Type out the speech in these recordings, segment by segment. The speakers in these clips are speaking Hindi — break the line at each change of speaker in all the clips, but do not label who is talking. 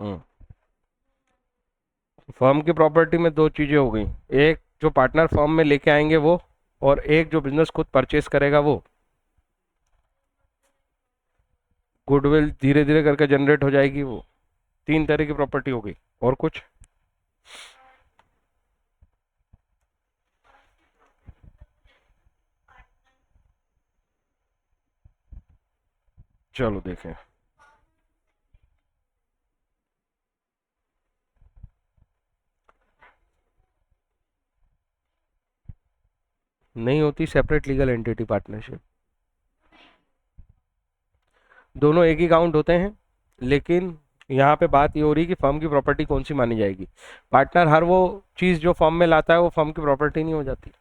हम्म। फर्म की प्रॉपर्टी में दो चीजें हो गई, एक जो पार्टनर फर्म में लेके आएंगे वो, और एक जो बिजनेस खुद परचेस करेगा वो। गुडविल धीरे धीरे करके जनरेट हो जाएगी वो। तीन तरह की प्रॉपर्टी हो गई। और कुछ? चलो देखें। नहीं होती सेपरेट लीगल एंटिटी पार्टनरशिप। दोनों एक ही काउंट होते हैं, लेकिन यहाँ पे बात ये हो रही है कि फर्म की प्रॉपर्टी कौन सी मानी जाएगी। पार्टनर हर वो चीज़ जो फर्म में लाता है वो फर्म की प्रॉपर्टी नहीं हो जाती।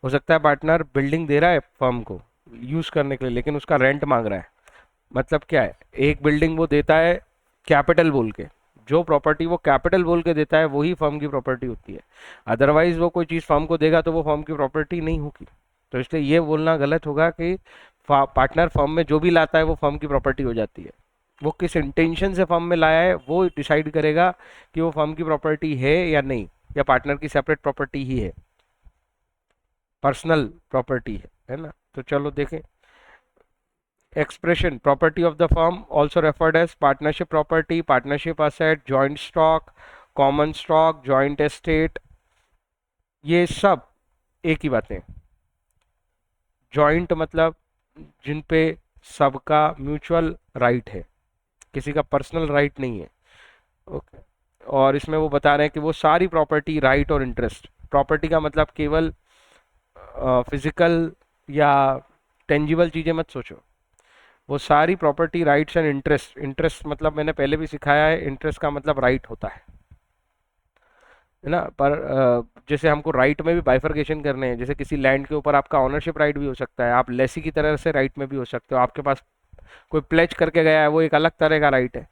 हो सकता है पार्टनर बिल्डिंग दे रहा है फर्म को यूज़ करने के लिए, लेकिन उसका रेंट मांग रहा है। मतलब क्या है, एक बिल्डिंग वो देता है कैपिटल बोल के, जो प्रॉपर्टी वो कैपिटल बोल के देता है वही फर्म की प्रॉपर्टी होती है। अदरवाइज वो कोई चीज़ फर्म को देगा तो वो फर्म की प्रॉपर्टी नहीं होगी। तो इसलिए ये बोलना गलत होगा कि पार्टनर फर्म में जो भी लाता है वो फर्म की प्रॉपर्टी हो जाती है। वो किस इंटेंशन से फर्म में लाया है वो डिसाइड करेगा कि वो फर्म की प्रॉपर्टी है या नहीं, या पार्टनर की सेपरेट प्रॉपर्टी ही है, पर्सनल प्रॉपर्टी है ना। तो चलो देखें। expression property of the firm also referred as partnership property, partnership asset, joint stock, common stock, joint estate, ये सब एक ही बातें। जॉइंट मतलब जिन पे सबका म्यूचुअल राइट है, किसी का पर्सनल राइट नहीं है। ओके। और इसमें वो बता रहे हैं कि वो सारी प्रॉपर्टी, राइट और इंटरेस्ट, प्रॉपर्टी का मतलब केवल फिजिकल या टेंजिबल चीजें मत सोचो। वो सारी property, rights and interest, interest मतलब मैंने पहले भी सिखाया है, इंटरेस्ट का मतलब राइट होता है ना। पर जैसे हमको राइट में भी बाइफर्केशन करने हैं, जैसे किसी लैंड के ऊपर आपका ऑनरशिप राइट भी हो सकता है, आप लेसी की तरह से राइट में भी हो सकते हो, आपके पास कोई प्लेज करके गया है वो एक अलग तरह का राइट है।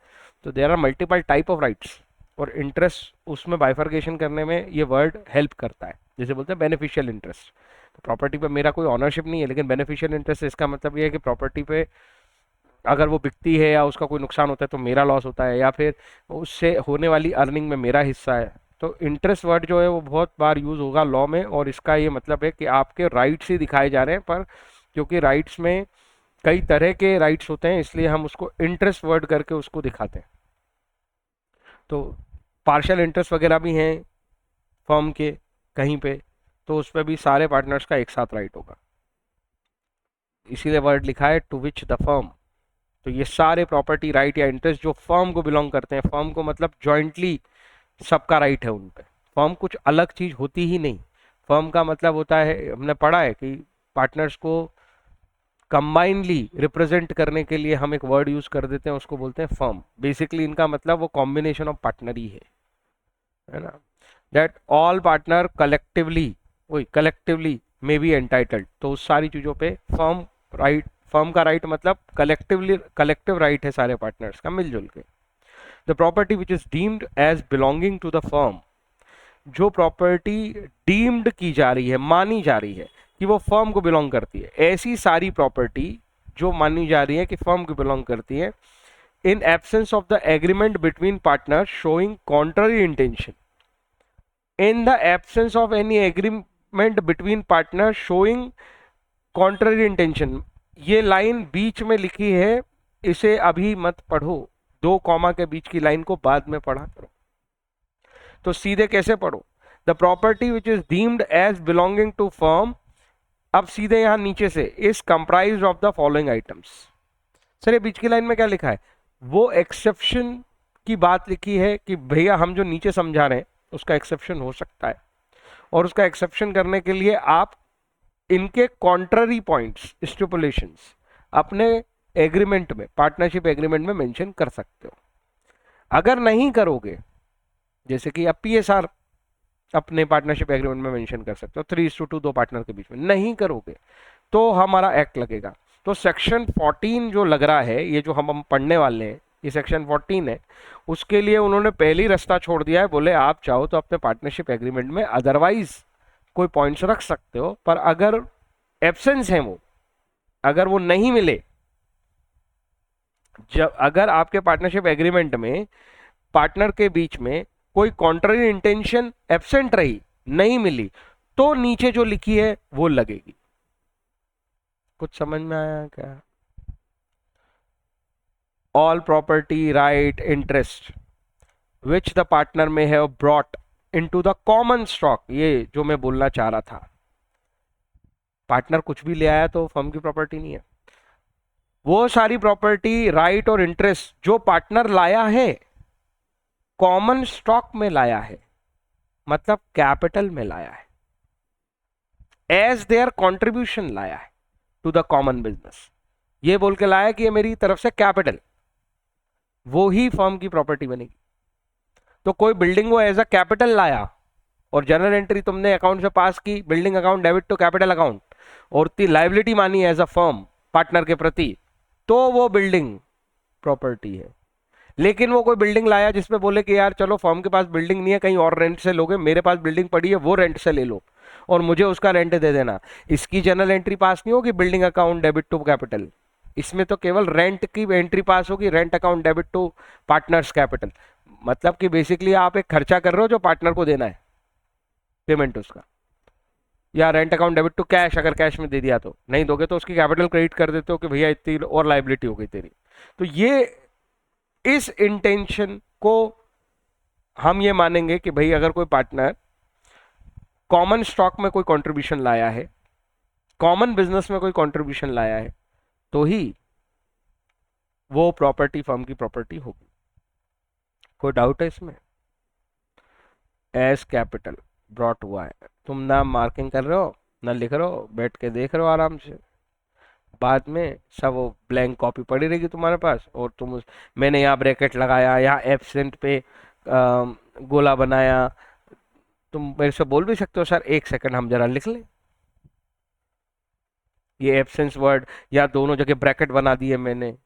तो there are multiple type of rights, और इंटरेस्ट उसमें बाइफर्केशन करने में ये वर्ड हेल्प करता है। जैसे बोलते हैं बेनिफिशियल इंटरेस्ट, तो प्रॉपर्टी पे मेरा कोई ऑनरशिप नहीं है, लेकिन बेनिफिशियल इंटरेस्ट इसका मतलब ये है कि प्रॉपर्टी पे अगर वो बिकती है या उसका कोई नुकसान होता है तो मेरा लॉस होता है, या फिर उससे होने वाली अर्निंग में मेरा हिस्सा है। तो इंटरेस्ट वर्ड जो है वो बहुत बार यूज होगा लॉ में, और इसका ये मतलब है कि आपके राइट्स ही दिखाए जा रहे हैं। पर क्योंकि राइट्स में कई तरह के राइट्स होते हैं, इसलिए हम उसको इंटरेस्ट वर्ड करके उसको दिखाते हैं। तो पार्शियल इंटरेस्ट वगैरह भी हैं फर्म के कहीं पे, तो उस पर भी सारे पार्टनर्स का एक साथ राइट होगा, इसीलिए वर्ड लिखा है टू विच द फर्म। तो ये सारे प्रॉपर्टी, राइट या इंटरेस्ट जो फर्म को बिलोंग करते हैं, फर्म को मतलब जॉइंटली सबका राइट है उन पे। फर्म कुछ अलग चीज होती ही नहीं। फर्म का मतलब होता है, हमने पढ़ा है कि पार्टनर्स को कंबाइनली रिप्रेजेंट करने के लिए हम एक वर्ड यूज कर देते हैं, उसको बोलते हैं फर्म। बेसिकली इनका मतलब वो कॉम्बिनेशन ऑफ पार्टनर ही है ना। दैट ऑल पार्टनर कलेक्टिवली, वही कलेक्टिवली मे बी एंटाइटल्ड, तो उस सारी चीजों पे फर्म राइट, फर्म का राइट मतलब कलेक्टिवली, कलेक्टिव राइट है सारे पार्टनर्स का मिलजुल के। The property which is deemed as belonging to the firm, जो प्रॉपर्टी डीम्ड की जा रही है, मानी जा रही है कि वो फर्म को बिलोंग करती है, ऐसी सारी प्रॉपर्टी जो मानी जा रही है कि फर्म को बिलोंग करती है, in absence of the agreement between partner showing contrary intention, in the absence of any agreement between partners showing contrary intention। ये लाइन बीच में लिखी है, इसे अभी मत पढ़ो, दो कॉमा के बीच की लाइन को बाद में पढ़ा करो। तो सीधे कैसे पढ़ो, the property which is deemed as belonging to firm, अब सीधे यहां नीचे से, is comprise of the following items. Sir ये बीच की लाइन में क्या लिखा है, वो एक्सेप्शन की बात लिखी है कि भैया हम जो नीचे समझा रहे हैं उसका एक्सेप्शन हो सकता है, और उसका एक्सेप्शन करने के लिए आप इनके कॉन्ट्ररी पॉइंट्स, स्टिपुलेशंस अपने एग्रीमेंट में, पार्टनरशिप एग्रीमेंट में मेंशन कर सकते हो। अगर नहीं करोगे, जैसे कि आप पीएसआर अपने पार्टनरशिप एग्रीमेंट में मेंशन कर सकते हो 3:2 दो पार्टनर के बीच में, नहीं करोगे तो हमारा एक्ट लगेगा। तो सेक्शन 14 जो लग रहा है, ये जो हम पढ़ने वाले हैं, ये सेक्शन 14 है, उसके लिए उन्होंने पहले ही रास्ता छोड़ दिया है। बोले आप चाहो तो अपने पार्टनरशिप एग्रीमेंट में अदरवाइज कोई पॉइंट्स रख सकते हो, पर अगर एब्सेंस है वो, अगर वो नहीं मिले, जब अगर आपके पार्टनरशिप एग्रीमेंट में पार्टनर के बीच में कोई कॉन्ट्ररी इंटेंशन एब्सेंट रही, नहीं मिली, तो नीचे जो लिखी है वो लगेगी। कुछ समझ में आया क्या? All property right interest which the partner में have brought into the common stock, ये जो मैं बोलना चाह रहा था। पार्टनर कुछ भी ले आया तो फर्म की प्रॉपर्टी नहीं है। वो सारी प्रॉपर्टी राइट और इंटरेस्ट जो पार्टनर लाया है कॉमन स्टॉक में लाया है, मतलब कैपिटल में लाया है, एज देयर कंट्रीब्यूशन लाया है टू द कॉमन बिजनेस, ये बोल के लाया कि ये मेरी तरफ से कैपिटल, वो ही फर्म की प्रॉपर्टी बनेगी। तो कोई बिल्डिंग वो एज अ कैपिटल लाया और जनरल एंट्री तुमने अकाउंट से पास की, building account debit to capital account, और ती लाइबिलिटी मानी एज अ फर्म पार्टनर के प्रति, तो वो बिल्डिंग प्रॉपर्टी है। लेकिन वो कोई बिल्डिंग लाया जिसमें बोले कि यार चलो फर्म के पास बिल्डिंग नहीं है, कहीं और रेंट से लोगे, मेरे पास बिल्डिंग पड़ी है वो रेंट से ले लो और मुझे उसका रेंट दे देना, इसकी जनरल एंट्री पास नहीं होगी building account debit to capital. इसमें तो केवल रेंट की एंट्री पास होगी, rent account debit to partners capital. मतलब कि बेसिकली आप एक खर्चा कर रहे हो जो पार्टनर को देना है पेमेंट उसका, या rent account debit to cash, अगर कैश में दे दिया तो, नहीं दोगे तो उसकी कैपिटल क्रेडिट कर देते हो कि भैया इतनी और लाइबिलिटी हो गई तेरी। तो ये इस इंटेंशन को हम ये मानेंगे कि भाई अगर कोई पार्टनर कॉमन स्टॉक में कोई कंट्रीब्यूशन लाया है, कॉमन बिजनेस में कोई कंट्रीब्यूशन लाया है, तो ही वो प्रॉपर्टी फर्म की प्रॉपर्टी होगी। कोई डाउट है इसमें? एज कैपिटल ब्रॉट हुआ है, तुम ना मार्किंग कर रहे हो ना लिख रहे हो, बैठ के देख रहे हो आराम से, बाद में सब वो ब्लैंक कॉपी पड़ी रहेगी तुम्हारे पास, और तुम मैंने यहाँ ब्रैकेट लगाया, यहाँ एब्सेंट पे गोला बनाया, तुम मेरे से बोल भी सकते हो सर एक सेकंड हम जरा लिख लें, ये एब्सेंस वर्ड या दोनों जगह ब्रैकेट बना दिए मैंने,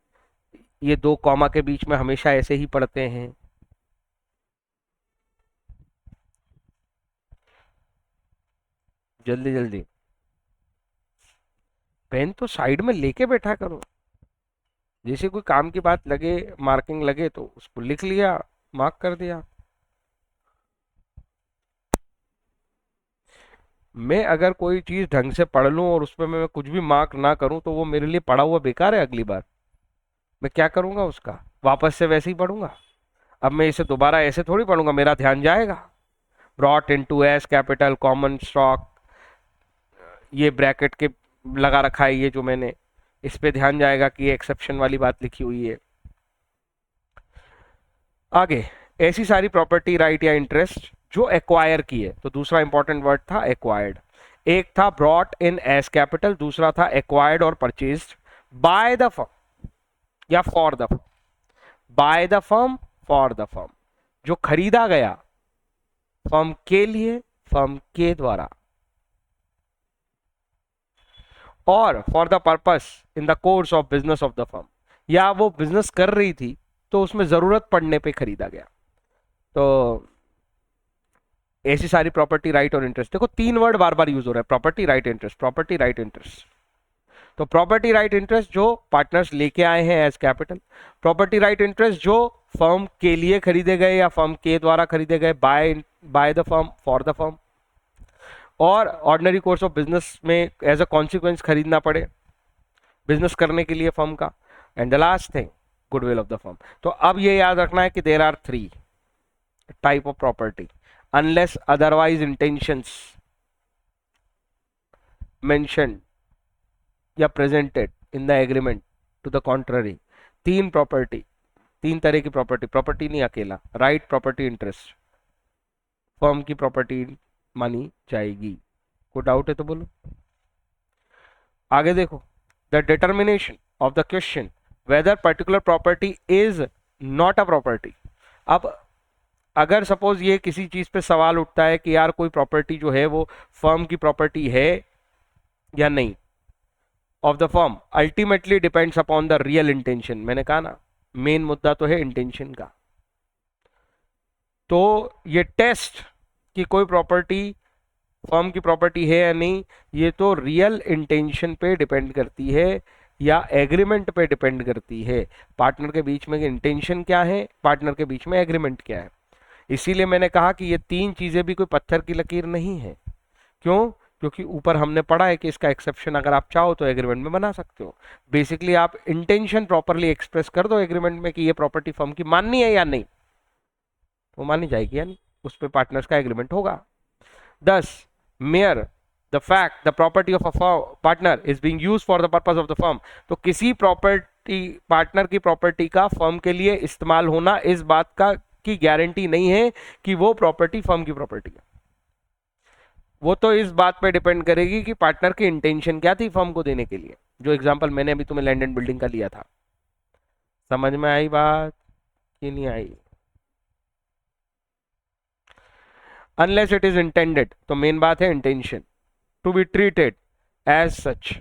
ये दो कॉमा के बीच में हमेशा ऐसे ही पढ़ते हैं। जल्दी जल्दी पेन तो साइड में लेके बैठा करो, जैसे कोई काम की बात लगे, मार्किंग लगे तो उसको लिख लिया, मार्क कर दिया। मैं अगर कोई चीज ढंग से पढ़ लूं और उसमें मैं कुछ भी मार्क ना करूं तो वो मेरे लिए पढ़ा हुआ बेकार है। अगली बार मैं क्या करूंगा, उसका वापस से वैसे ही पढ़ूंगा। अब मैं इसे दोबारा ऐसे थोड़ी पढ़ूंगा, मेरा ध्यान जाएगा। Brought into S capital common stock, ये ब्रैकेट के लगा रखा है, ये जो मैंने, इस पे ध्यान जाएगा कि ये एक्सेप्शन वाली बात लिखी हुई है। आगे ऐसी सारी प्रॉपर्टी राइट या इंटरेस्ट जो एक्वायर की है, तो दूसरा इंपॉर्टेंट वर्ड था एक्वायर्ड। एक था ब्रॉट इन एज कैपिटल, दूसरा था एक्वायर्ड और परचेज्ड बाय द फर्म या for the firm. Bye the firm, for the firm, जो खरीदा गया फर्म के लिए, फर्म के द्वारा, और for the purpose in the course of business of the firm, या वो बिजनेस कर रही थी तो उसमें जरूरत पड़ने पे खरीदा गया। तो ऐसी सारी प्रॉपर्टी राइट और इंटरेस्ट, देखो तीन वर्ड बार बार यूज हो रहा है, property right interest, property right interest. तो प्रॉपर्टी राइट इंटरेस्ट जो पार्टनर्स लेके आए हैं as capital, property right interest जो फर्म के लिए खरीदे गए या फर्म के द्वारा खरीदे गए by the firm, for the firm, और ऑर्डिनरी कोर्स ऑफ बिजनेस में एज अ कॉन्सिक्वेंस खरीदना पड़े बिजनेस करने के लिए फर्म का, and the last thing goodwill of the firm. तो अब ये याद रखना है कि there are three type of property unless otherwise intentions mentioned या presented in the agreement to the contrary. तीन प्रॉपर्टी, तीन तरह की प्रॉपर्टी, प्रॉपर्टी नहीं अकेला, राइट प्रॉपर्टी इंटरेस्ट फर्म की प्रॉपर्टी मानी जाएगी। कोई डाउट है तो बोलो। आगे देखो, the determination of the question whether particular property is not a property. अब अगर सपोज ये किसी चीज पे सवाल उठता है कि यार कोई प्रॉपर्टी जो है वो फर्म की प्रॉपर्टी है या नहीं, of the firm, ultimately depends upon the real intention. मैंने कहा ना, मेन मुद्दा तो है इंटेंशन का। तो ये टेस्ट कि कोई प्रॉपर्टी फर्म की प्रॉपर्टी है या नहीं, ये तो रियल इंटेंशन पे डिपेंड करती है या एग्रीमेंट पे डिपेंड करती है। पार्टनर के बीच में इंटेंशन क्या है, पार्टनर के बीच में एग्रीमेंट क्या है। इसीलिए मैंने कहा कि ये तीन चीजें भी कोई पत्थर की लकीर नहीं है। क्यों? क्योंकि ऊपर हमने पढ़ा है कि इसका एक्सेप्शन अगर आप चाहो तो एग्रीमेंट में बना सकते हो। बेसिकली आप इंटेंशन प्रॉपरली एक्सप्रेस कर दो एग्रीमेंट में कि ये प्रॉपर्टी फर्म की माननी है या नहीं, वो मानी जाएगी या नहीं, उस पर पार्टनर्स का एग्रीमेंट होगा। 10 mayor the fact the property of a partner is being used for the purpose of the firm. तो किसी प्रॉपर्टी, पार्टनर की प्रॉपर्टी का फर्म के लिए इस्तेमाल होना इस बात का की गारंटी नहीं है कि वो प्रॉपर्टी फर्म की प्रॉपर्टी है। वो तो इस बात पे डिपेंड करेगी कि पार्टनर की इंटेंशन क्या थी फर्म को देने के लिए। जो एग्जांपल मैंने अभी तुम्हें लैंड एंड बिल्डिंग का लिया था, समझ में आई बात कि नहीं आई? अनलेस इट इज इंटेंडेड, तो मेन बात है intention, to be treated as such.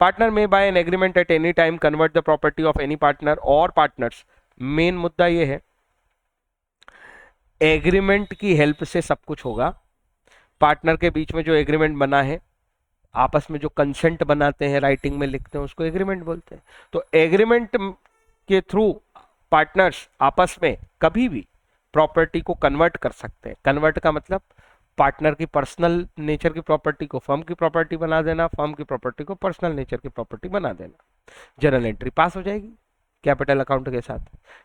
Partner में by an agreement at any time convert the property of any partner और पार्टनर्स। मेन मुद्दा ये है, एग्रीमेंट की हेल्प से सब कुछ होगा। पार्टनर के बीच में जो एग्रीमेंट बना है, आपस में जो कंसेंट बनाते हैं, राइटिंग में लिखते हैं, उसको एग्रीमेंट बोलते हैं। तो एग्रीमेंट के थ्रू पार्टनर्स आपस में कभी भी प्रॉपर्टी को कन्वर्ट कर सकते हैं। कन्वर्ट का मतलब पार्टनर की पर्सनल नेचर की प्रॉपर्टी को फर्म की प्रॉपर्टी बना देना, फर्म की प्रॉपर्टी को पर्सनल नेचर की प्रॉपर्टी बना देना। जर्नल एंट्री पास हो जाएगी कैपिटल अकाउंट के साथ।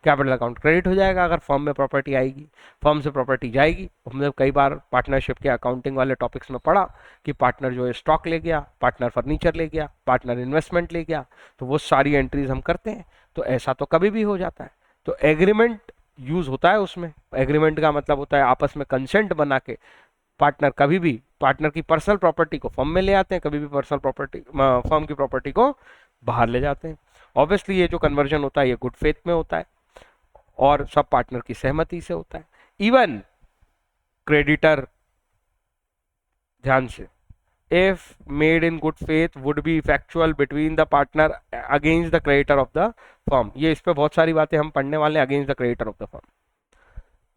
कैपिटल अकाउंट क्रेडिट हो जाएगा अगर फर्म में प्रॉपर्टी आएगी, फर्म से प्रॉपर्टी जाएगी। हमने कई बार पार्टनरशिप के अकाउंटिंग वाले टॉपिक्स में पढ़ा कि पार्टनर जो है स्टॉक ले गया, पार्टनर फर्नीचर ले गया, पार्टनर इन्वेस्टमेंट ले गया, तो वो सारी एंट्रीज हम करते हैं। तो ऐसा तो कभी भी हो जाता है। तो एग्रीमेंट यूज होता है उसमें। एग्रीमेंट का मतलब होता है आपस में कंसेंट बना के पार्टनर कभी भी पार्टनर की पर्सनल प्रॉपर्टी को फर्म में ले आते हैं, कभी भी पर्सनल प्रॉपर्टी फर्म की प्रॉपर्टी को बाहर ले जाते हैं। ऑब्वियसली ये जो कन्वर्जन होता है ये गुड फेथ में होता है और सब पार्टनर की सहमति से होता है। इवन क्रेडिटर, ध्यान से, if made in good faith would be effectual between the partner against the creditor of the firm। ये इस पे बहुत सारी बातें हम पढ़ने वाले हैं, against the creditor of the firm।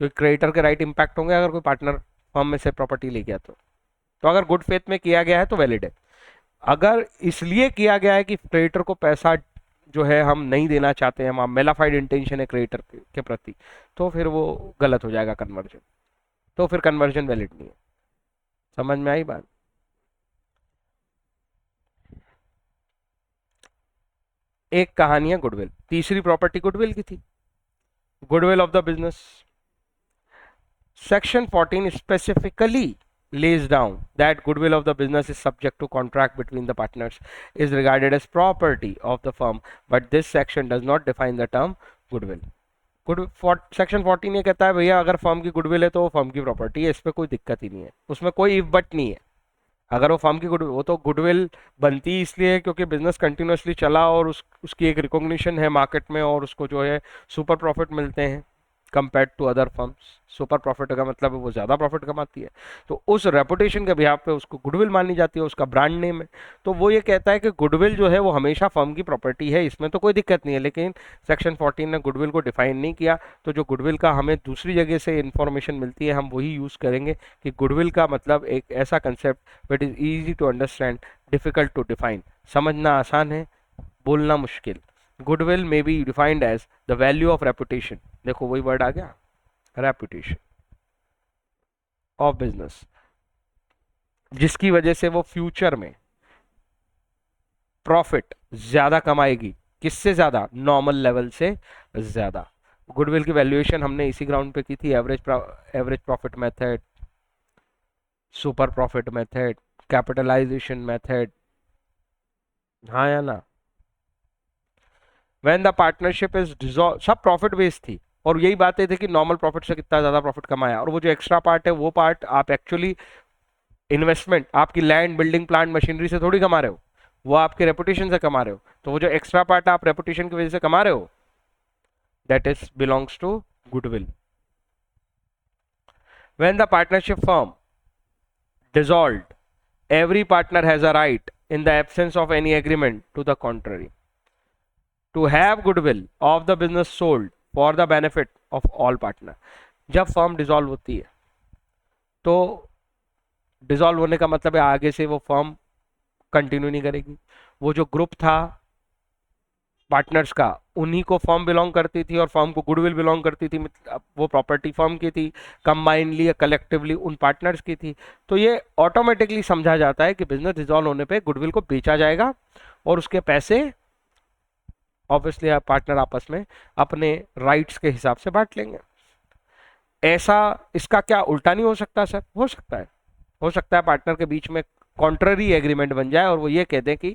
तो क्रेडिटर के राइट इंपैक्ट होंगे अगर कोई पार्टनर फर्म में से प्रॉपर्टी ले गया तो अगर गुड फेथ में किया गया है तो वैलिड है। अगर इसलिए किया गया है कि क्रेडिटर को पैसा जो है हम नहीं देना चाहते हैं, हम मेलाफाइड इंटेंशन है क्रेडिटर के प्रति, तो फिर वो गलत हो जाएगा कन्वर्जन, तो फिर कन्वर्जन वैलिड नहीं है। समझ में आई बात? एक कहानी है गुडविल। तीसरी प्रॉपर्टी गुडविल की थी, goodwill of the business. Section 14 specifically lays down that goodwill of the business is subject to contract between the partners, is regarded as property of the firm, but this section does not define the term goodwill। Section 14 ये कहता है भैया अगर फर्म की गुडविल है तो वो फर्म की प्रॉपर्टी है, इस पे कोई दिक्कत ही नहीं है, उसमें कोई इफ बट नहीं है। अगर वो फर्म की गुडविल, वो तो गुडविल बनती इसलिए है क्योंकि बिजनेस कंटिन्यूसली चला और उसकी एक रिकॉग्निशन है मार्केट में और उसको जो है सुपर प्रॉफिट मिलते हैं compare to other firms. Super profit का मतलब है वो ज़्यादा प्रॉफिट कमाती है, तो उस रेपुटेशन के बिहाफ पे उसको गुडविल मानी जाती है, उसका ब्रांड नेम है। तो वो ये कहता है कि गुडविल जो है वो हमेशा फर्म की प्रॉपर्टी है, इसमें तो कोई दिक्कत नहीं है। लेकिन सेक्शन 14 ने गुडविल को डिफाइन नहीं किया, तो जो गुडविल का हमें दूसरी जगह से इंफॉर्मेशन मिलती है हम वही यूज़ करेंगे कि गुडविल का मतलब एक ऐसा concept which is easy to understand, difficult to define. समझना आसान है, बोलना मुश्किल। गुडविल में be defined as the value of reputation, देखो वही वर्ड आ गया, रेपुटेशन ऑफ बिजनेस, जिसकी वजह से वो फ्यूचर में प्रॉफिट ज्यादा कमाएगी। किससे ज्यादा? नॉर्मल लेवल से ज्यादा। गुडविल की वैल्यूएशन हमने इसी ग्राउंड पे की थी, average profit method, super profit method, capitalisation method, हाँ या ना? When the partnership is dissolve, सब प्रॉफिट बेस्ड थी और यही बातें थी कि नॉर्मल प्रॉफिट से कितना ज्यादा प्रॉफिट कमाया, और वो जो एक्स्ट्रा पार्ट है वो पार्ट आप एक्चुअली इन्वेस्टमेंट आपकी लैंड बिल्डिंग प्लांट मशीनरी से थोड़ी कमा रहे हो, वो आपके रेपुटेशन से कमा रहे हो। तो वो जो एक्स्ट्रा पार्ट आप रेपुटेशन की वजह से कमा रहे हो, that is belongs to goodwill. When the partnership firm dissolved, every partner has a right in the absence of any agreement to the contrary to have goodwill of the business sold for the benefit of all partner। जब फर्म डिसॉल्व होती है तो डिसॉल्व होने का मतलब है आगे से वो फर्म कंटिन्यू नहीं करेगी। वो जो ग्रुप था पार्टनर्स का, उन्हीं को फर्म बिलोंग करती थी और फर्म को गुडविल बिलोंग करती थी, मतलब वो प्रॉपर्टी फर्म की थी, कंबाइनली या कलेक्टिवली उन पार्टनर्स की थी। तो ये ऑटोमेटिकली समझा जाता है कि बिजनेस डिसॉल्व होने पे गुडविल को बेचा जाएगा और उसके पैसे ऑब्वियसली आप पार्टनर आपस में अपने राइट्स के हिसाब से बांट लेंगे। ऐसा इसका क्या उल्टा नहीं हो सकता सर? हो सकता है, हो सकता है पार्टनर के बीच में कॉन्ट्ररी एग्रीमेंट बन जाए और वो ये कह दें कि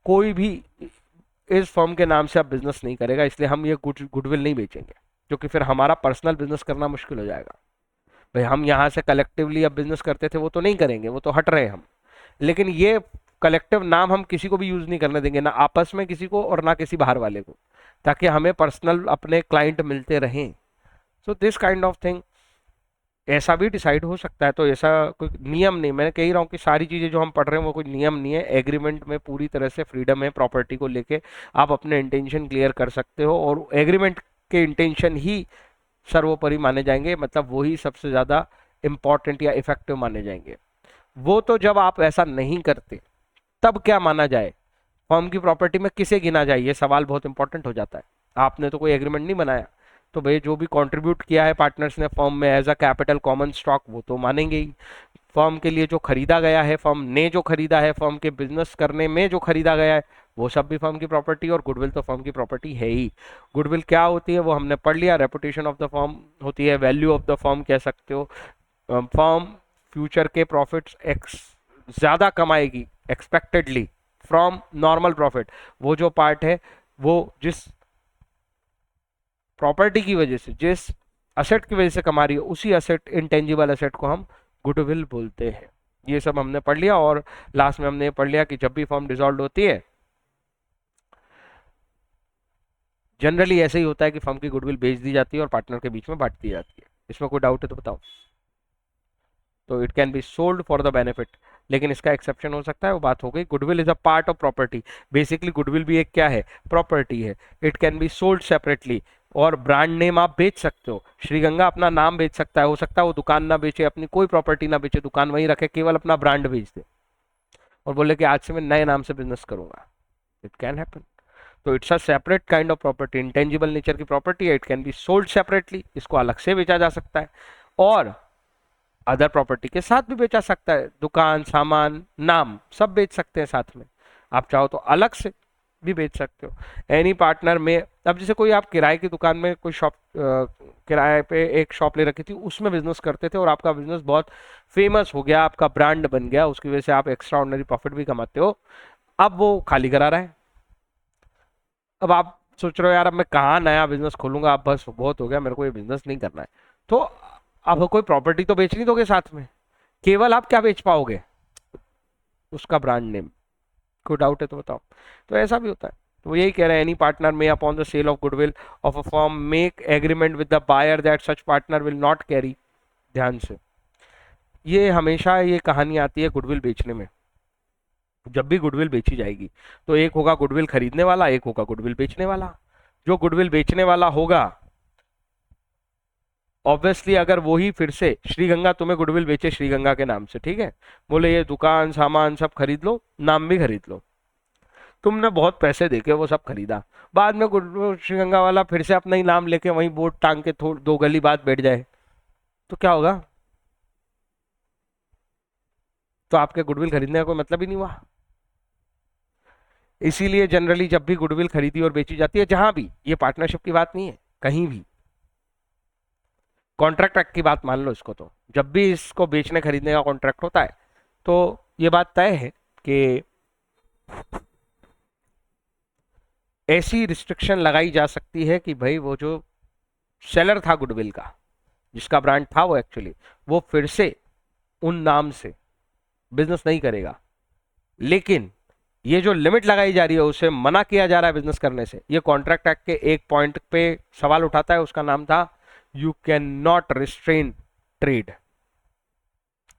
कोई भी इस फर्म के नाम से अब बिजनेस नहीं करेगा, इसलिए हम ये गुडविल नहीं बेचेंगे, क्योंकि फिर हमारा पर्सनल बिजनेस करना मुश्किल हो जाएगा। भाई हम यहाँ से कलेक्टिवली अब बिजनेस करते थे, वो तो नहीं करेंगे, वो तो हट रहे हैं हम, लेकिन ये कलेक्टिव नाम हम किसी को भी यूज नहीं करने देंगे, ना आपस में किसी को और ना किसी बाहर वाले को, ताकि हमें पर्सनल अपने क्लाइंट मिलते रहें। So this kind of thing ऐसा भी डिसाइड हो सकता है। तो ऐसा कोई नियम नहीं, मैं कह रहा हूँ कि सारी चीज़ें जो हम पढ़ रहे हैं वो कोई नियम नहीं है। एग्रीमेंट में पूरी तरह से फ्रीडम है प्रॉपर्टी को लेके, आप अपने इंटेंशन क्लियर कर सकते हो और एग्रीमेंट के इंटेंशन ही सर्वोपरि माने जाएंगे, मतलब वही सबसे ज़्यादा इम्पॉर्टेंट या इफेक्टिव माने जाएंगे। वो तो जब आप ऐसा नहीं करते तब क्या माना जाए, फर्म की प्रॉपर्टी में किसे गिना जाए, ये सवाल बहुत इंपॉर्टेंट हो जाता है। आपने तो कोई एग्रीमेंट नहीं बनाया, तो भाई जो भी कंट्रीब्यूट किया है पार्टनर्स ने फर्म में as a capital common stock वो तो मानेंगे ही। फर्म के लिए जो खरीदा गया है, फर्म ने जो खरीदा है, फर्म के बिजनेस करने में जो खरीदा गया है, वो सब भी फर्म की प्रॉपर्टी, और गुडविल तो फर्म की प्रॉपर्टी है ही। गुडविल क्या होती है वो हमने पढ़ लिया, रेपुटेशन ऑफ द फर्म होती है, वैल्यू ऑफ द फर्म कह सकते हो। फर्म फ्यूचर के प्रॉफिट्स एक्स ज़्यादा कमाएगी एक्सपेक्टेडली फ्रॉम नॉर्मल प्रॉफिट, वो जो पार्ट है वो जिस प्रॉपर्टी की वजह से, जिस असेट की वजह से कमा रही है, उसी असेट इंटेंजिबल असेट को हम गुडविल बोलते हैं। ये सब हमने पढ़ लिया और लास्ट में हमने ये पढ़ लिया कि जब भी फर्म डिसॉल्व होती है जनरली ऐसे ही होता है कि फर्म की गुडविल बेच दी जाती है और पार्टनर के बीच में बांट दी जाती है। इसमें कोई डाउट है तो बताओ। तो it can be sold for the benefit, लेकिन इसका एक्सेप्शन हो सकता है, वो बात हो गई। Goodwill is a part of property, basically goodwill भी एक क्या है, प्रॉपर्टी है। It can be sold separately, और ब्रांड नेम आप बेच सकते हो। श्रीगंगा अपना नाम बेच सकता है, हो सकता है वो दुकान ना बेचे, अपनी कोई प्रॉपर्टी ना बेचे, दुकान वहीं रखे, केवल अपना ब्रांड बेच दे और बोले कि आज से मैं नए नाम से बिजनेस करूंगा। It can happen. तो it's a separate kind of property, intangible nature की प्रॉपर्टी है। It can be sold separately, इसको अलग से बेचा जा सकता है, और अदर प्रॉपर्टी के साथ भी बेचा सकता है। दुकान, सामान, नाम सब बेच सकते हैं साथ में। आप चाहो तो अलग से भी बेच सकते हो। एनी पार्टनर में, अब जैसे कोई आप किराए की दुकान में कोई शॉप किराए पे एक शॉप ले रखी थी, उसमें बिजनेस करते थे और आपका बिजनेस बहुत फेमस हो गया, आपका ब्रांड बन गया, उसकी वजह से आप एक्स्ट्रा ऑर्डिनरी प्रॉफिट भी कमाते हो। अब वो खाली करा रहा है, अब आप सोच रहे हो यार अब मैं कहाँ नया बिजनेस खोलूंगा, अब बस बहुत हो गया, मेरे को ये बिजनेस नहीं करना है। तो अब कोई प्रॉपर्टी तो बेच नहीं दोगे साथ में, केवल आप क्या बेच पाओगे, उसका ब्रांड नेम। कोई डाउट है तो बताओ। तो ऐसा भी होता है। तो वो यही कह रहे हैं, any partner may upon the sale of goodwill of a firm make agreement with the buyer that such partner will not carry. ध्यान से, ये हमेशा ये कहानी आती है गुडविल बेचने में। जब भी गुडविल बेची जाएगी तो एक होगा गुडविल खरीदने वाला, एक होगा गुडविल बेचने वाला। जो गुडविल बेचने वाला होगा, ऑब्वियसली अगर वो ही फिर से श्रीगंगा तुम्हें गुडविल बेचे श्रीगंगा के नाम से, ठीक है, बोले ये दुकान सामान सब खरीद लो, नाम भी खरीद लो, तुमने बहुत पैसे देके वो सब खरीदा, बाद में श्रीगंगा वाला फिर से अपना ही नाम लेके वहीं बोर्ड टांग के दो गली बाद बैठ जाए, तो क्या होगा? तो आपके गुडविल खरीदने का कोई मतलब ही नहीं हुआ। इसीलिए जनरली जब भी गुडविल खरीदी और बेची जाती है, जहां भी, ये पार्टनरशिप की बात नहीं है, कहीं भी कॉन्ट्रैक्ट एक्ट की बात मान लो इसको, तो जब भी इसको बेचने खरीदने का कॉन्ट्रैक्ट होता है तो ये बात तय है कि ऐसी रिस्ट्रिक्शन लगाई जा सकती है कि भाई वो जो सेलर था गुडविल का, जिसका ब्रांड था वो एक्चुअली, वो फिर से उन नाम से बिजनेस नहीं करेगा। लेकिन ये जो लिमिट लगाई जा रही है, उसे मना किया जा रहा है बिजनेस करने से, ये कॉन्ट्रैक्ट एक्ट के एक पॉइंट पे सवाल उठाता है, उसका नाम था you can not restrain trade.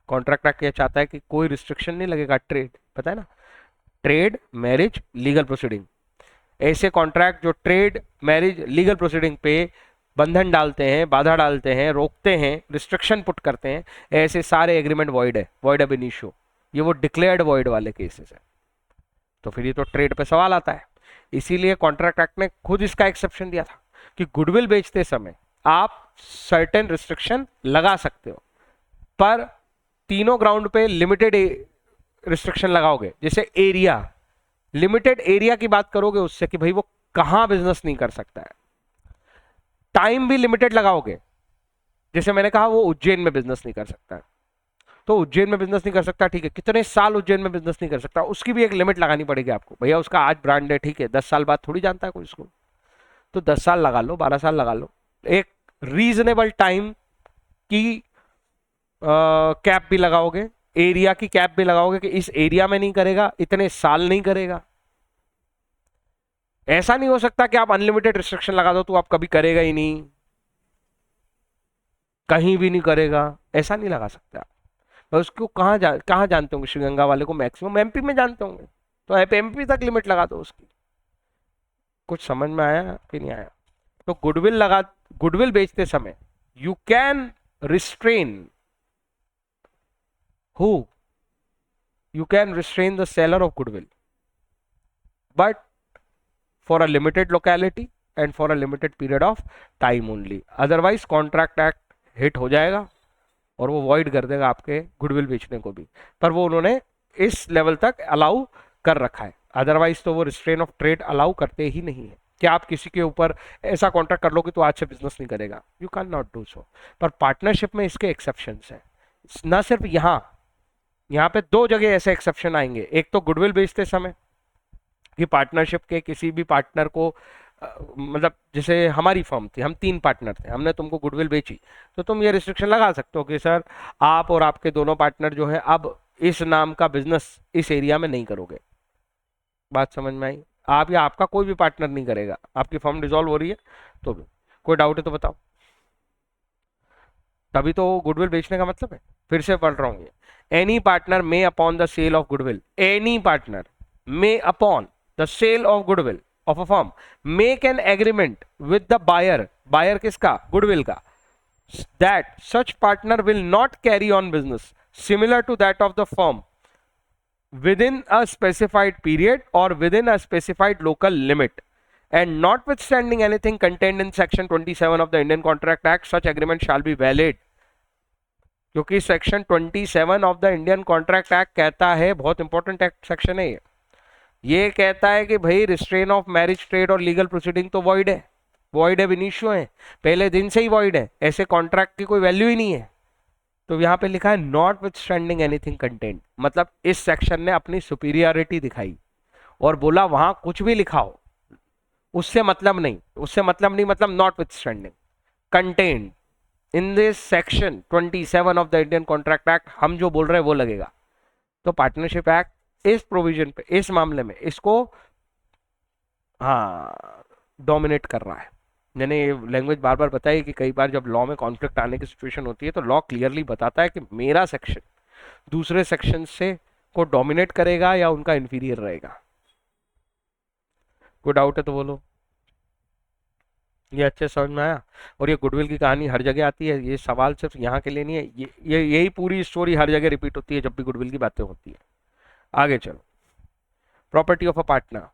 Contract act ये चाहता है कि कोई रिस्ट्रिक्शन नहीं लगेगा ट्रेड, पता है ना, ट्रेड, मैरिज, लीगल प्रोसीडिंग। ऐसे कॉन्ट्रैक्ट जो ट्रेड, मैरिज, लीगल प्रोसीडिंग पे बंधन डालते हैं, बाधा डालते हैं, रोकते हैं, रिस्ट्रिक्शन पुट करते हैं, ऐसे सारे एग्रीमेंट वॉइड है, वॉइड अब इनिशियो। ये वो डिक्लेयर्ड वॉइड वाले केसेस है। तो फिर ये तो ट्रेड पे सवाल आता है। इसीलिए कॉन्ट्रैक्ट एक्ट ने खुद इसका एक्सेप्शन दिया था कि गुडविल बेचते समय आप सर्टेन रिस्ट्रिक्शन लगा सकते हो, पर तीनों ग्राउंड पे लिमिटेड रिस्ट्रिक्शन लगाओगे। जैसे एरिया, लिमिटेड एरिया की बात करोगे उससे कि भाई वो कहां बिजनेस नहीं कर सकता है। टाइम भी लिमिटेड लगाओगे, जैसे मैंने कहा वो उज्जैन में बिजनेस नहीं कर सकता है, तो उज्जैन में बिजनेस नहीं कर सकता, ठीक है, कितने साल उज्जैन में बिजनेस नहीं कर सकता, उसकी भी एक लिमिट लगानी पड़ेगी आपको। भैया उसका आज ब्रांड है, ठीक है, 10 साल बाद थोड़ी जानता है कोई उसको, तो 10 साल लगा लो, 12 साल लगा लो, एक रीजनेबल टाइम की कैप भी लगाओगे, एरिया की कैप भी लगाओगे कि इस एरिया में नहीं करेगा, इतने साल नहीं करेगा। ऐसा नहीं हो सकता कि आप अनलिमिटेड रिस्ट्रिक्शन लगा दो तो आप कभी करेगा ही नहीं, कहीं भी नहीं करेगा, ऐसा नहीं लगा सकते आप। और उसको कहाँ जानते होंगे, श्रीगंगा वाले को मैक्सिमम एमपी में जानते होंगे, तो आप एमपी तक लिमिट लगा दो उसकी। कुछ समझ में आया कि नहीं आया? तो गुडविल बेचते समय you can restrain who, you can restrain the seller of goodwill, but for a limited locality and for a limited period of time only, otherwise contract act hit हो जाएगा और वो void कर देगा आपके गुडविल बेचने को भी। पर वो उन्होंने इस लेवल तक अलाउ कर रखा है, अदरवाइज तो वो रिस्ट्रेन ऑफ ट्रेड अलाउ करते ही नहीं है कि आप किसी के ऊपर ऐसा कॉन्ट्रैक्ट कर लोगे तो आज से बिजनेस नहीं करेगा, you can not do so. पर पार्टनरशिप में इसके एक्सेप्शंस हैं, ना सिर्फ यहाँ पे दो जगह ऐसे एक्सेप्शन आएंगे। एक तो गुडविल बेचते समय कि पार्टनरशिप के किसी भी पार्टनर को मतलब जैसे हमारी फर्म थी, हम 3 पार्टनर थे, हमने तुमको गुडविल बेची, तो तुम ये रिस्ट्रिक्शन लगा सकते हो कि सर आप और आपके दोनों पार्टनर जो है अब इस नाम का बिजनेस इस एरिया में नहीं करोगे। बात समझ में आई? आप या आपका कोई भी पार्टनर नहीं करेगा, आपकी फर्म डिसॉल्व हो रही है तो भी। कोई डाउट है तो बताओ। तभी तो गुडविल बेचने का मतलब है। फिर से पढ़ रहा हूं ये, any partner may upon the sale of goodwill, any partner may upon the sale of goodwill of a firm make an agreement with the buyer, buyer किसका? गुडविल का, that such partner will not carry on business similar to that of the firm within a specified period or within a specified local limit, and notwithstanding anything contained in section 27 of the Indian Contract Act, such agreement shall be valid। क्योंकि section 27 of the Indian contract act कहता है, बहुत इंपॉर्टेंट एक्ट सेक्शन है ये कहता है कि भाई रिस्ट्रेन ऑफ मैरिज ट्रेड और लीगल प्रोसीडिंग तो वॉइड है, वॉइड है, विनिशियो है, पहले दिन से ही वॉइड है, ऐसे कॉन्ट्रैक्ट की कोई वैल्यू ही नहीं है। तो यहाँ पे लिखा है not with standing anything content, मतलब इस सेक्शन ने अपनी सुपीरियरिटी दिखाई और बोला वहां कुछ भी लिखा हो उससे मतलब नहीं, उससे मतलब नहीं, मतलब not with standing content in this section 27 of the Indian contract act, हम जो बोल रहे हैं वो लगेगा। तो पार्टनरशिप एक्ट इस प्रोविजन पे, इस मामले में इसको डोमिनेट कर रहा है। मैंने ये लैंग्वेज बार बार बताई कि कई बार जब लॉ में कॉन्फ्लिक्ट आने की सिचुएशन होती है तो लॉ क्लियरली बताता है कि मेरा सेक्शन दूसरे सेक्शन से को डोमिनेट करेगा या उनका इंफीरियर रहेगा। कोई डाउट है तो बोलो। ये अच्छे समझ में आया? और ये गुडविल की कहानी हर जगह आती है, ये सवाल सिर्फ यहाँ के लिए नहीं है, ये यही पूरी स्टोरी हर जगह रिपीट होती है जब भी गुडविल की बातें होती है। आगे चलो, property of a partner,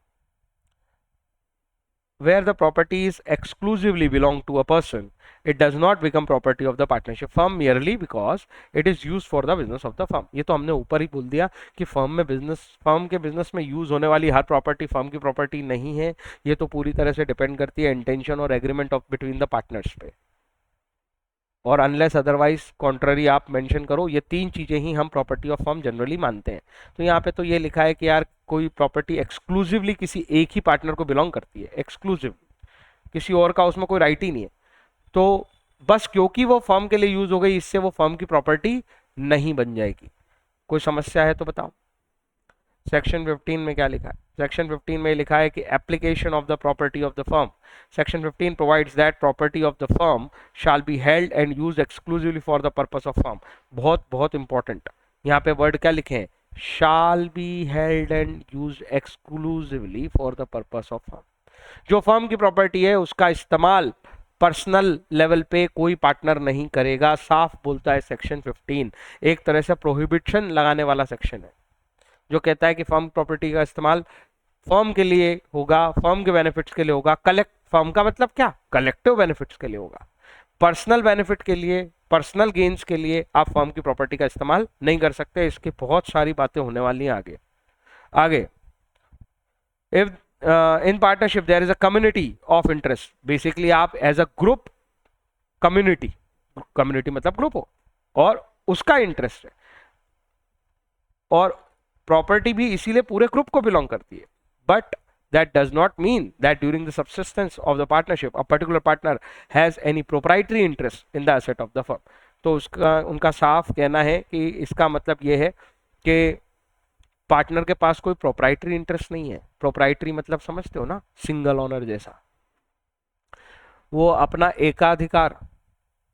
where the properties exclusively belong to a person, it does not become property of the partnership firm merely because it is used for the business of the firm। ये तो हमने ऊपर ही बोल दिया कि फर्म के बिजनेस में यूज होने वाली हर प्रॉपर्टी फर्म की प्रॉपर्टी नहीं है, ये तो पूरी तरह से डिपेंड करती है इंटेंशन और agreement of between the partners पे, और अनलेस अदरवाइज कॉन्ट्ररी आप मेंशन करो, ये 3 चीजें ही हम प्रॉपर्टी ऑफ फर्म जनरली मानते हैं। तो यहाँ पे तो ये लिखा है कि यार कोई प्रॉपर्टी एक्सक्लूसिवली किसी एक ही पार्टनर को बिलोंग करती है, एक्सक्लूसिव, किसी और का उसमें कोई राइट ही नहीं है, तो बस क्योंकि वो फर्म के लिए यूज हो गई इससे वो फर्म की प्रॉपर्टी नहीं बन जाएगी। कोई समस्या है तो बताओ। सेक्शन 15 में क्या लिखा है? सेक्शन 15 में लिखा है कि application of the property of the firm, section 15 provides that property of the firm shall be held and used exclusively for the purpose of firm. बहुत बहुत इंपॉर्टेंट, यहाँ पे वर्ड क्या लिखे हैं? Shall be held and used exclusively for the purpose of firm. जो फर्म की प्रॉपर्टी है उसका इस्तेमाल पर्सनल लेवल पे कोई पार्टनर नहीं करेगा, साफ बोलता है सेक्शन 15। एक तरह से प्रोहिबिशन लगाने वाला सेक्शन है। जो कहता है कि फर्म प्रॉपर्टी का इस्तेमाल फर्म के लिए होगा, फर्म के बेनिफिट्स के लिए होगा। कलेक्ट, फर्म का मतलब क्या, कलेक्टिव बेनिफिट्स के लिए होगा। पर्सनल बेनिफिट के लिए, पर्सनल गेन्स के लिए आप फर्म की प्रॉपर्टी का इस्तेमाल नहीं कर सकते। इसकी बहुत सारी बातें होने वाली हैं आगे। आगे, if in partnership there is a community of interest, basically आप as a group, community, community मतलब ग्रुप हो और उसका इंटरेस्ट है, और प्रॉपर्टी भी इसीलिए पूरे ग्रुप को बिलोंग करती है। But that does not mean that during the subsistence of the partnership a particular partner has any proprietary interest in the asset of the firm। तो उसका, उनका साफ कहना है कि इसका मतलब ये है कि पार्टनर के पास कोई प्रोप्राइटरी इंटरेस्ट नहीं है। प्रोप्राइटरी मतलब समझते हो ना, सिंगल ऑनर जैसा। वो अपना एकाधिकार,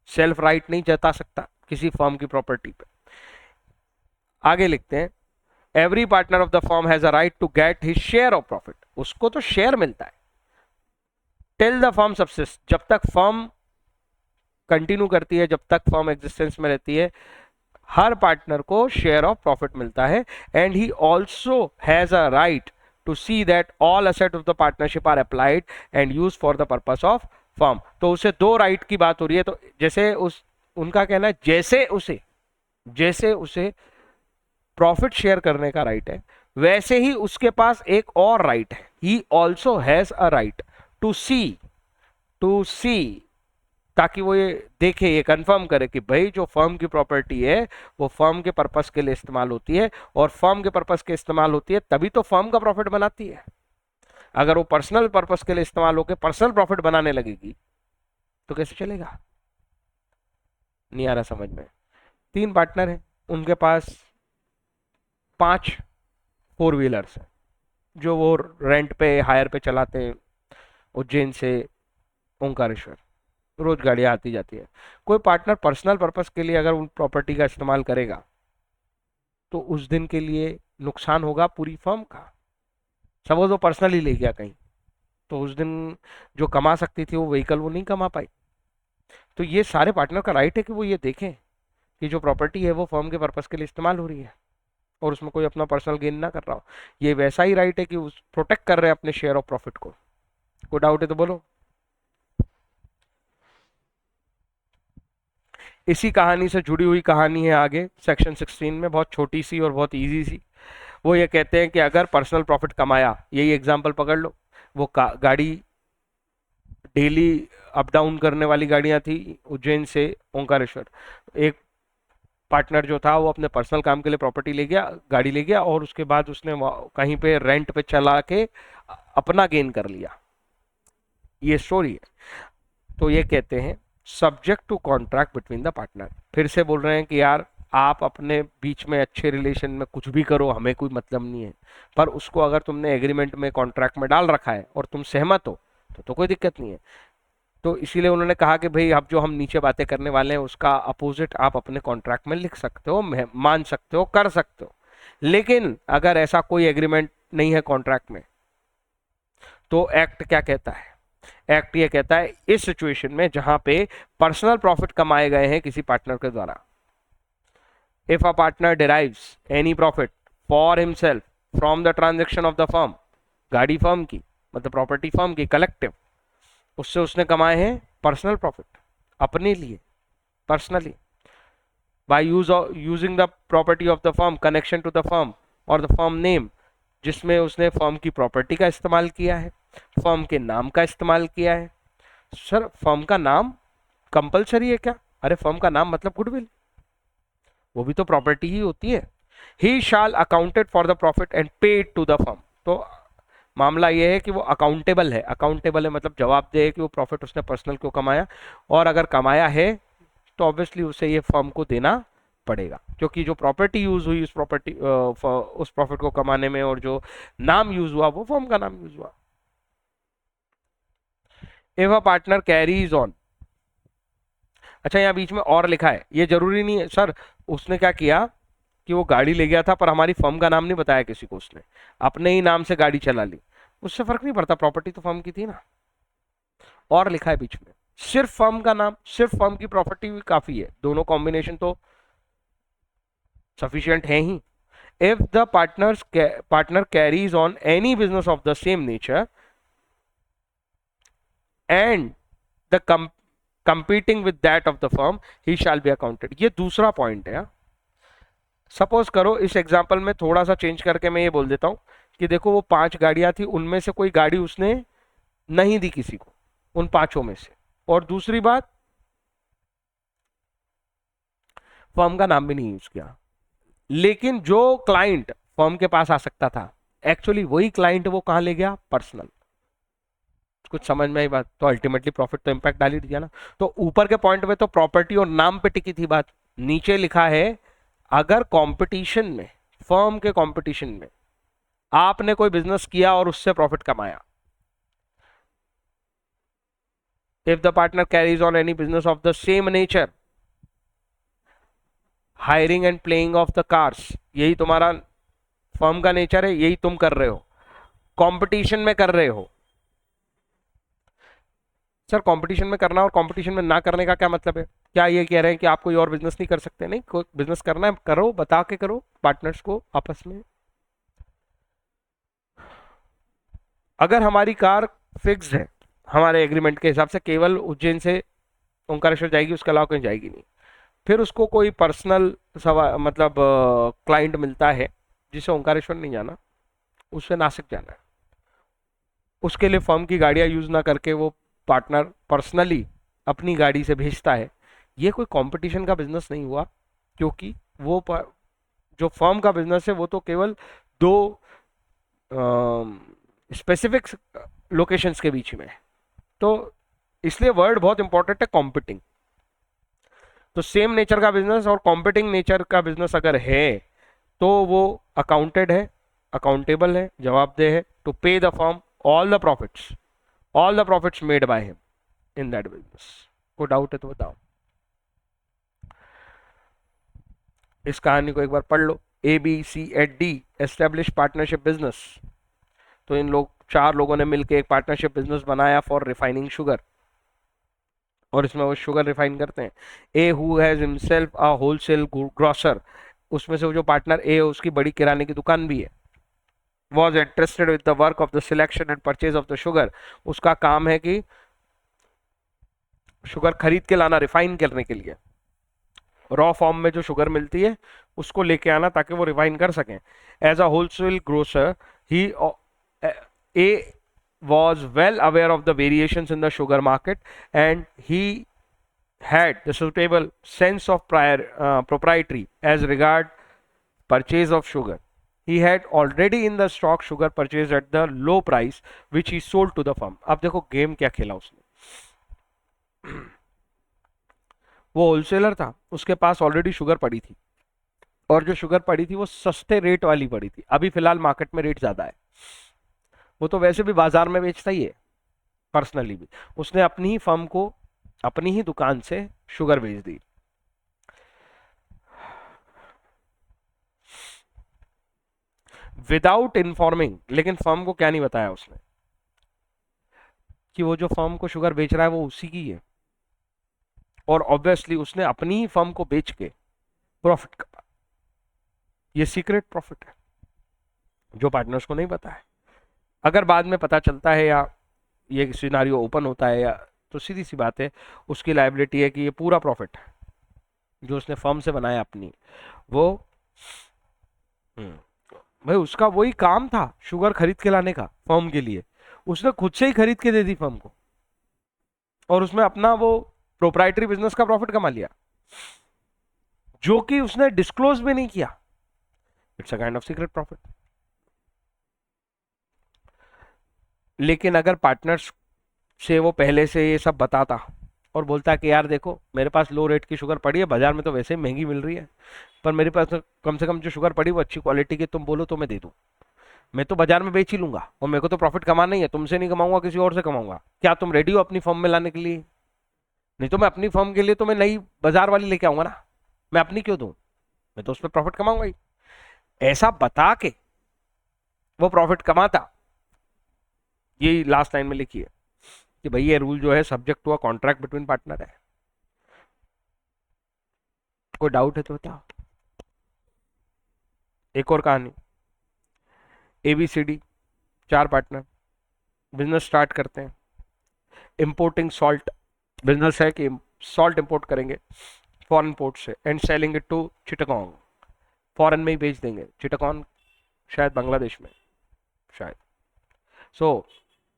सेल्फ राइट नहीं जता सकता किसी फर्म की प्रॉपर्टी पे। आगे लिखते हैं, every partner of the firm has a right to get his share of profit. उसको तो शेयर मिलता है। टिल द फर्म सब्सिस्ट, जब तक फर्म कंटिन्यू करती है, जब तक फर्म एग्जिस्टेंस में रहती है, हर पार्टनर को शेयर ऑफ प्रॉफिट मिलता है। And he also has a right to see that all asset of the partnership are applied and use for the purpose of firm. तो उसे दो राइट की बात हो रही है। तो जैसे उनका कहना है, जैसे उसे प्रॉफिट शेयर करने का राइट है, वैसे ही उसके पास एक और राइट है। He also has a right to see, ताकि वो ये देखे, ये कंफर्म करे कि भाई जो फर्म की प्रॉपर्टी है वो फर्म के पर्पस के लिए इस्तेमाल होती है, और फर्म के पर्पस के इस्तेमाल होती है तभी तो फर्म का प्रॉफिट बनाती है। अगर वो पर्सनल पर्पस के लिए इस्तेमाल होकर पर्सनल प्रॉफिट बनाने लगेगी तो कैसे चलेगा? नहीं आ रहा समझ में। 3 पार्टनर हैं, उनके पास 5 4 व्हीलर्स हैं जो वो रेंट पे, हायर पे चलाते हैं। उज्जैन से ओंकारेश्वर रोज गाड़ियां आती जाती है। कोई पार्टनर पर्सनल पर्पस के लिए अगर उन प्रॉपर्टी का इस्तेमाल करेगा तो उस दिन के लिए नुकसान होगा पूरी फर्म का। सपोज वो पर्सनली ले गया कहीं, तो उस दिन जो कमा सकती थी वो व्हीकल वो नहीं कमा पाई। तो ये सारे पार्टनर का राइट है कि वो ये देखें कि जो प्रॉपर्टी है वो फर्म के पर्पस के लिए इस्तेमाल हो रही है और उसमें कोई अपना पर्सनल गेन ना कर रहा हो। ये वैसा ही राइट है कि उस प्रोटेक्ट कर रहे हैं अपने शेयर ऑफ प्रॉफिट को। कोई डाउट है तो बोलो। इसी कहानी से जुड़ी हुई कहानी है आगे सेक्शन 16 में, बहुत छोटी सी और बहुत इजी सी। वो ये कहते हैं कि अगर पर्सनल प्रॉफिट कमाया, यही एग्जांपल पकड़ लो, वो गाड़ी डेली अप डाउन करने वाली गाड़ियां थी उज्जैन से ओंकारेश्वर। एक पार्टनर जो था वो अपने पर्सनल काम के लिए प्रॉपर्टी ले गया, गाड़ी ले गया, और उसके बाद उसने कहीं पे रेंट पे चला के अपना गेन कर लिया। ये स्टोरी है। तो ये कहते हैं subject to contract between the partner. फिर से बोल रहे हैं कि यार आप अपने बीच में अच्छे रिलेशन में कुछ भी करो, हमें कोई मतलब नहीं है, पर उसको अगर तुमने एग्रीमेंट में, कॉन्ट्रैक्ट में डाल रखा है और तुम सहमत हो तो कोई दिक्कत नहीं है। तो इसीलिए उन्होंने कहा कि भाई अब जो हम नीचे बातें करने वाले हैं उसका अपोजिट आप अपने कॉन्ट्रैक्ट में लिख सकते हो, मान सकते हो, कर सकते हो। लेकिन अगर ऐसा कोई एग्रीमेंट नहीं है कॉन्ट्रैक्ट में, तो एक्ट क्या कहता है? एक्ट ये कहता है इस सिचुएशन में जहां पे पर्सनल प्रॉफिट कमाए गए हैं किसी पार्टनर के द्वारा, if a partner derives any profit for himself from the transaction of the firm, गाड़ी फर्म की मतलब प्रॉपर्टी फर्म की कलेक्टिव, उससे उसने कमाए हैं पर्सनल प्रॉफिट अपने लिए personally, by using the property of the firm connection to the firm और द फर्म नेम, जिसमें उसने फर्म की प्रॉपर्टी का इस्तेमाल किया है, फर्म के नाम का इस्तेमाल किया है। सर फर्म का नाम कंपलसरी है क्या? अरे फर्म का नाम मतलब गुडविल, वो भी तो प्रॉपर्टी ही होती है। He shall accounted for the profit and paid to the firm. तो मामला ये है कि वो अकाउंटेबल है। अकाउंटेबल है मतलब जवाबदेह है कि वो प्रॉफिट उसने पर्सनल क्यों कमाया, और अगर कमाया है तो ऑब्वियसली उसे ये फर्म को देना पड़ेगा, क्योंकि जो प्रॉपर्टी यूज हुई उस प्रॉफिट को कमाने में, और जो नाम यूज हुआ वो फर्म का नाम यूज हुआ। If a partner carries on, अच्छा यहाँ बीच में और लिखा है, ये जरूरी नहीं है सर। उसने क्या किया कि वो गाड़ी ले गया था पर हमारी फर्म का नाम नहीं बताया किसी को, उसने अपने ही नाम से गाड़ी चला ली, उससे फर्क नहीं पड़ता, प्रॉपर्टी तो फर्म की थी ना। और लिखा है बीच में सिर्फ फर्म का नाम, सिर्फ फर्म की प्रॉपर्टी भी काफी है, दोनों कॉम्बिनेशन तो सफिशिएंट है ही। if the partner carries on any business of the same nature and the competing with that of the firm, he shall be accounted. ये दूसरा पॉइंट है. सपोज करो इस एग्जांपल में थोड़ा सा चेंज करके मैं ये बोल देता हूं कि देखो वो 5 गाड़ियां थी, उनमें से कोई गाड़ी उसने नहीं दी किसी को, उन 5 में से. और दूसरी बात, फर्म का नाम भी नहीं यूज किया. लेकिन जो क्लाइंट फर्म के पास आ सकता था, एक्चुअली वही क्लाइंट वो कहां ले गया, पर्सनल. कुछ समझ में आई बात? तो अल्टीमेटली प्रॉफिट तो इंपैक्ट डाल ही दिया ना. तो ऊपर के पॉइंट में तो प्रॉपर्टी और नाम पे टिकी थी बात. नीचे लिखा है अगर कंपटीशन में, फर्म के कंपटीशन में आपने कोई बिजनेस किया और उससे प्रॉफिट कमाया, if the partner carries on any business of the same nature, hiring and playing of the cars, यही तुम्हारा फर्म का नेचर है, यही तुम कर रहे हो, कंपटीशन में कर रहे हो. सर कंपटीशन में करना और कंपटीशन में ना करने का क्या मतलब है? क्या ये कह रहे हैं कि आप कोई और बिजनेस नहीं कर सकते? नहीं, कोई बिजनेस करना है करो, बता के करो पार्टनर्स को आपस में. अगर हमारी कार फिक्स है हमारे एग्रीमेंट के हिसाब से, केवल उज्जैन से ओंकारेश्वर जाएगी, उसके अलावा कहीं जाएगी नहीं. फिर उसको कोई पर्सनल मतलब क्लाइंट मिलता है जिसे ओंकारेश्वर नहीं जाना, उससे नासिक जाना है, उसके लिए फर्म की गाड़ियां यूज ना करके वो पार्टनर पर्सनली अपनी गाड़ी से भेजता है. ये कोई कंपटीशन का बिजनेस नहीं हुआ, क्योंकि वो जो फर्म का बिजनेस है वो तो केवल 2 स्पेसिफिक लोकेशंस के बीच में है. तो इसलिए वर्ड बहुत इंपॉर्टेंट है, कॉम्पिटिंग. तो सेम नेचर का बिजनेस और कॉम्पिटिंग नेचर का बिजनेस अगर है तो वो अकाउंटेड है, अकाउंटेबल है, जवाबदेह है, to pay the firm all the profits made by him in that business. कोई डाउट है तो बताओ. इस कहानी को एक बार पढ़ लो. ABCD establish partnership business. तो इन 4 लोगों ने मिलकर एक पार्टनरशिप बिजनेस बनाया फॉर रिफाइनिंग शुगर, और इसमें वो शुगर रिफाइन करते हैं. A who has himself a wholesale grocer, उसमें से वो जो पार्टनर ए है उसकी बड़ी किराने की दुकान भी है. Was interested with the work of the selection and purchase of the sugar, उसका काम है कि शुगर खरीद के लाना रिफाइन करने के लिए. रॉ फॉर्म में जो शुगर मिलती है उसको लेके आना ताकि वो रिफाइन कर सकें. As a wholesale grocer he A was well aware of the variations in the sugar market, and he had the suitable sense of propriety as regard purchase of sugar. He had already in the stock sugar purchased at the low price which he sold to the firm. अब देखो गेम क्या खेला उसने. वो होलसेलर था, उसके पास ऑलरेडी शुगर पड़ी थी, और जो शुगर पड़ी थी वो सस्ते रेट वाली पड़ी थी. अभी फिलहाल मार्केट में रेट ज्यादा है, वो तो वैसे भी बाजार में बेचता ही है, पर्सनली भी. उसने अपनी ही फर्म को अपनी ही दुकान से शुगर बेच दी. विदाउट इन्फॉर्मिंग, लेकिन फर्म को क्या नहीं बताया उसने कि वो जो फर्म को शुगर बेच रहा है वो उसी की है, और ऑब्वियसली उसने अपनी ही फर्म को बेच के प्रॉफिट कमा. ये सीक्रेट प्रॉफिट है जो पार्टनर्स को नहीं पता है. अगर बाद में पता चलता है या ये सिनारियो ओपन होता है या, तो सीधी सी बात है उसकी लायबिलिटी है कि ये पूरा प्रॉफिट है जो उसने फर्म से बनाया अपनी, वो भाई उसका वही काम था शुगर खरीद के लाने का फर्म के लिए, उसने खुद से ही खरीद के दे दी फर्म को, और उसमें अपना वो प्रोप्राइटरी बिजनेस का प्रॉफिट कमा लिया जो कि उसने डिस्क्लोज भी नहीं किया. It's a kind of secret profit. लेकिन अगर पार्टनर्स से वो पहले से ये सब बताता और बोलता कि यार देखो मेरे पास लो रेट की शुगर पड़ी है, बाजार में तो वैसे ही महंगी मिल रही है, पर मेरे पास तो कम से कम जो शुगर पड़ी वो अच्छी क्वालिटी की, तुम बोलो तो मैं दे दूं, मैं तो बाजार में बेच ही लूंगा, और मेरे को तो प्रॉफिट कमाना ही है, तुमसे नहीं कमाऊंगा किसी और से कमाऊंगा. क्या तुम रेडी हो अपनी फर्म में लाने के लिए? नहीं तो मैं अपनी फर्म के लिए तो मैं नई बाजार वाली लेके आऊंगा ना, मैं अपनी क्यों दूं, मैं तो उस पर प्रॉफिट कमाऊंगा ही. ऐसा बता के वो प्रॉफिट कमाता. ये लास्ट लाइन में लिखी है कि भाई ये रूल जो है subject to a contract between partner है. कोई डाउट है तो बताओ. एक और कहानी, ABCD, 4 पार्टनर बिजनेस स्टार्ट करते हैं। इंपोर्टिंग सॉल्ट, बिजनेस है कि सॉल्ट इंपोर्ट करेंगे फॉरेन पोर्ट से and selling it to Chittagong, foreign में ही बेच देंगे। चिटागोंग शायद बांग्लादेश में, शायद। So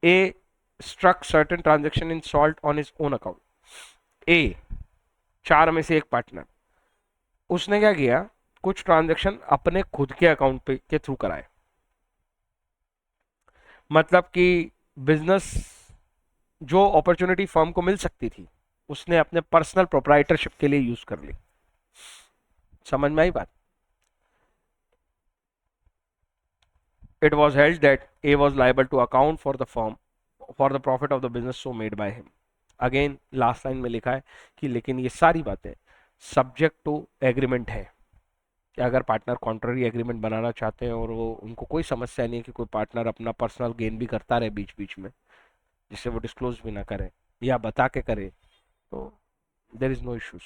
A struck certain transaction in salt on his own account. A, 4 में से एक पार्टनर, उसने क्या किया, कुछ ट्रांजेक्शन अपने खुद के अकाउंट पे के थ्रू कराए। मतलब कि बिजनेस जो अपॉर्चुनिटी फर्म को मिल सकती थी, उसने अपने पर्सनल प्रोप्राइटरशिप के लिए यूज कर ली। समझ में आई बात? It was held that A was liable to account for the firm for the profit of the business so made by him. Again last line में लिखा है कि लेकिन ये सारी बातें सब्जेक्ट टू एग्रीमेंट है, कि अगर पार्टनर कॉन्ट्ररी एग्रीमेंट बनाना चाहते हैं और वो उनको कोई समस्या नहीं है कि कोई पार्टनर अपना पर्सनल गेन भी करता रहे बीच बीच में, जिससे वो डिस्क्लोज भी ना करे या बता के करे, तो देर इज नो इश्यूज।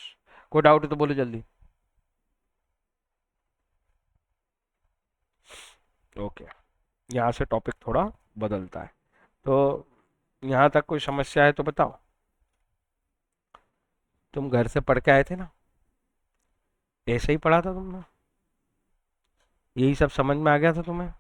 कोई डाउट है तो बोलो जल्दी। ओके, यहाँ से टॉपिक थोड़ा बदलता है। तो यहाँ तक कोई समस्या है तो बताओ। तुम घर से पढ़ के आए थे ना, ऐसे ही पढ़ा था तुमने, यही सब समझ में आ गया था तुम्हें?